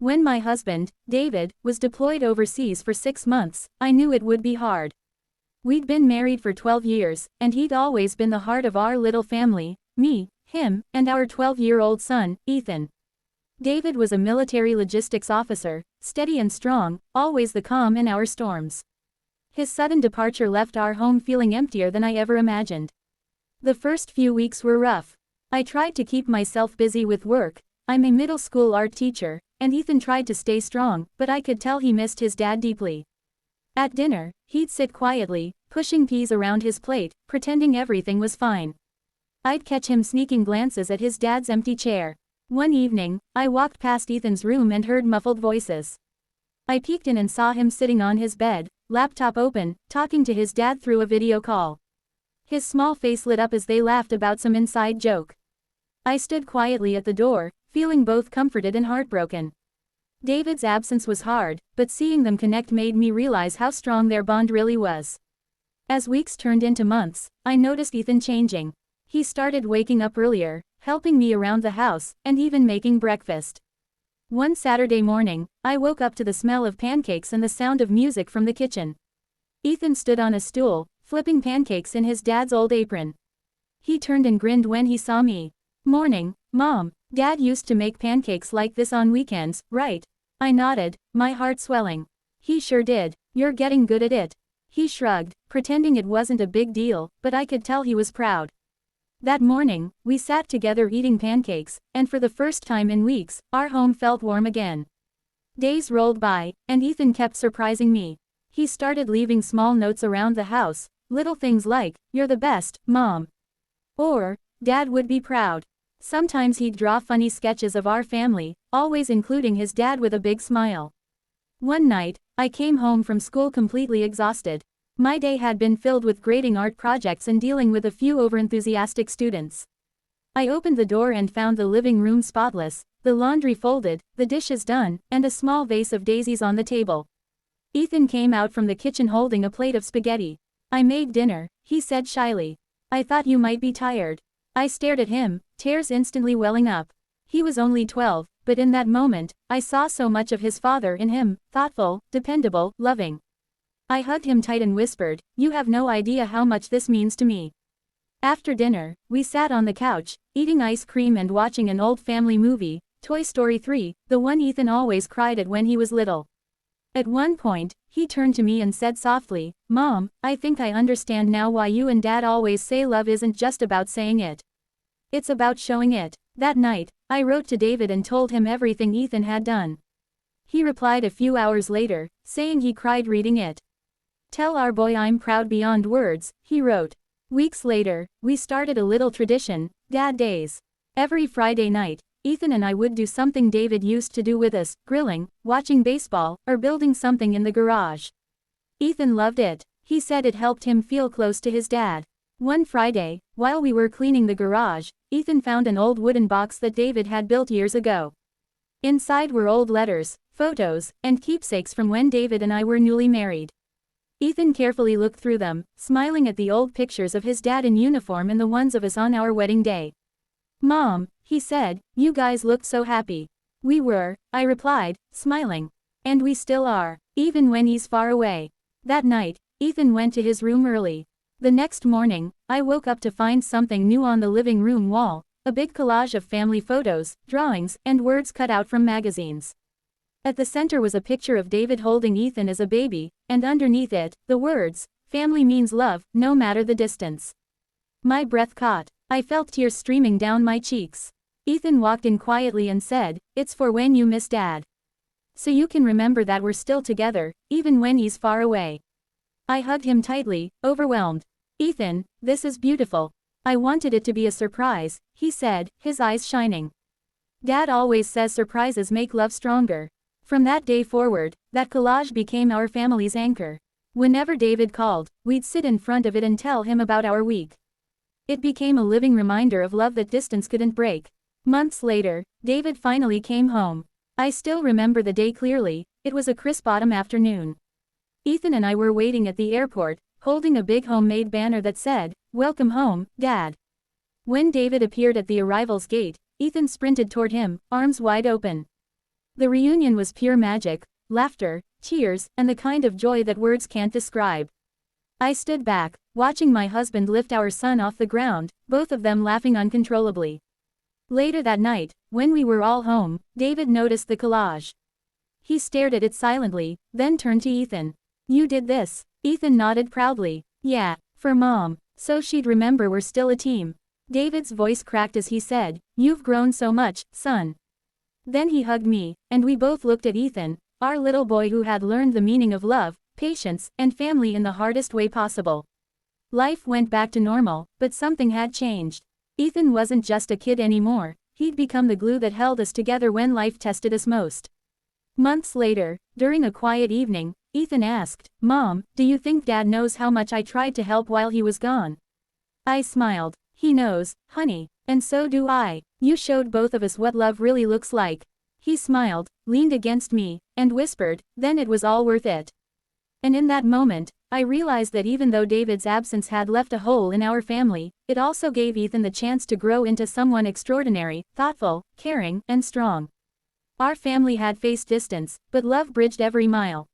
When my husband, David, was deployed overseas for 6 months, I knew it would be hard. We'd been married for 12 years, and he'd always been the heart of our little family, me, him, and our 12-year-old son, Ethan. David was a military logistics officer, steady and strong, always the calm in our storms. His sudden departure left our home feeling emptier than I ever imagined. The first few weeks were rough. I tried to keep myself busy with work. I'm a middle school art teacher, and Ethan tried to stay strong, but I could tell he missed his dad deeply. At dinner, he'd sit quietly, pushing peas around his plate, pretending everything was fine. I'd catch him sneaking glances at his dad's empty chair. One evening, I walked past Ethan's room and heard muffled voices. I peeked in and saw him sitting on his bed, laptop open, talking to his dad through a video call. His small face lit up as they laughed about some inside joke. I stood quietly at the door, feeling both comforted and heartbroken. David's absence was hard, but seeing them connect made me realize how strong their bond really was. As weeks turned into months, I noticed Ethan changing. He started waking up earlier, helping me around the house, and even making breakfast. One Saturday morning, I woke up to the smell of pancakes and the sound of music from the kitchen. Ethan stood on a stool, flipping pancakes in his dad's old apron. He turned and grinned when he saw me. "Morning, Mom. Dad used to make pancakes like this on weekends, right?" I nodded, my heart swelling. "He sure did. You're getting good at it." He shrugged, pretending it wasn't a big deal, but I could tell he was proud. That morning, we sat together eating pancakes, and for the first time in weeks, our home felt warm again. Days rolled by, and Ethan kept surprising me. He started leaving small notes around the house, little things like, "You're the best, Mom." Or, "Dad would be proud." Sometimes he'd draw funny sketches of our family, always including his dad with a big smile. One night, I came home from school completely exhausted. My day had been filled with grading art projects and dealing with a few overenthusiastic students. I opened the door and found the living room spotless, the laundry folded, the dishes done, and a small vase of daisies on the table. Ethan came out from the kitchen holding a plate of spaghetti. "I made dinner," he said shyly. "I thought you might be tired." I stared at him, tears instantly welling up. He was only 12, but in that moment, I saw so much of his father in him, thoughtful, dependable, loving. I hugged him tight and whispered, "You have no idea how much this means to me." After dinner, we sat on the couch, eating ice cream and watching an old family movie, Toy Story 3, the one Ethan always cried at when he was little. At one point, he turned to me and said softly, "Mom, I think I understand now why you and Dad always say love isn't just about saying it. It's about showing it." That night, I wrote to David and told him everything Ethan had done. He replied a few hours later, saying he cried reading it. "Tell our boy I'm proud beyond words," he wrote. Weeks later, we started a little tradition, Dad Days. Every Friday night, Ethan and I would do something David used to do with us, grilling, watching baseball, or building something in the garage. Ethan loved it. He said it helped him feel close to his dad. One Friday, while we were cleaning the garage, Ethan found an old wooden box that David had built years ago. Inside were old letters, photos, and keepsakes from when David and I were newly married. Ethan carefully looked through them, smiling at the old pictures of his dad in uniform and the ones of us on our wedding day. "Mom," he said, "you guys looked so happy." "We were," I replied, smiling. "And we still are, even when he's far away." That night, Ethan went to his room early. The next morning, I woke up to find something new on the living room wall, a big collage of family photos, drawings, and words cut out from magazines. At the center was a picture of David holding Ethan as a baby, and underneath it, the words, "Family means love, no matter the distance." My breath caught. I felt tears streaming down my cheeks. Ethan walked in quietly and said, "It's for when you miss Dad. So you can remember that we're still together, even when he's far away." I hugged him tightly, overwhelmed. "Ethan, this is beautiful. I wanted it to be a surprise," he said, his eyes shining. "Dad always says surprises make love stronger." From that day forward, that collage became our family's anchor. Whenever David called, we'd sit in front of it and tell him about our week. It became a living reminder of love that distance couldn't break. Months later, David finally came home. I still remember the day clearly. It was a crisp autumn afternoon. Ethan and I were waiting at the airport, holding a big homemade banner that said, "Welcome home, Dad." When David appeared at the arrival's gate, Ethan sprinted toward him, arms wide open. The reunion was pure magic, laughter, tears, and the kind of joy that words can't describe. I stood back, watching my husband lift our son off the ground, both of them laughing uncontrollably. Later that night, when we were all home, David noticed the collage. He stared at it silently, then turned to Ethan. "You did this?" Ethan nodded proudly. "Yeah, for Mom, so she'd remember we're still a team." David's voice cracked as he said, "You've grown so much, son." Then he hugged me, and we both looked at Ethan, our little boy who had learned the meaning of love, patience, and family in the hardest way possible. Life went back to normal, but something had changed. Ethan wasn't just a kid anymore, he'd become the glue that held us together when life tested us most. Months later, during a quiet evening, Ethan asked, "Mom, do you think Dad knows how much I tried to help while he was gone?" I smiled. "He knows, honey, and so do I. You showed both of us what love really looks like." He smiled, leaned against me, and whispered, "Then it was all worth it." And in that moment, I realized that even though David's absence had left a hole in our family, it also gave Ethan the chance to grow into someone extraordinary, thoughtful, caring, and strong. Our family had faced distance, but love bridged every mile.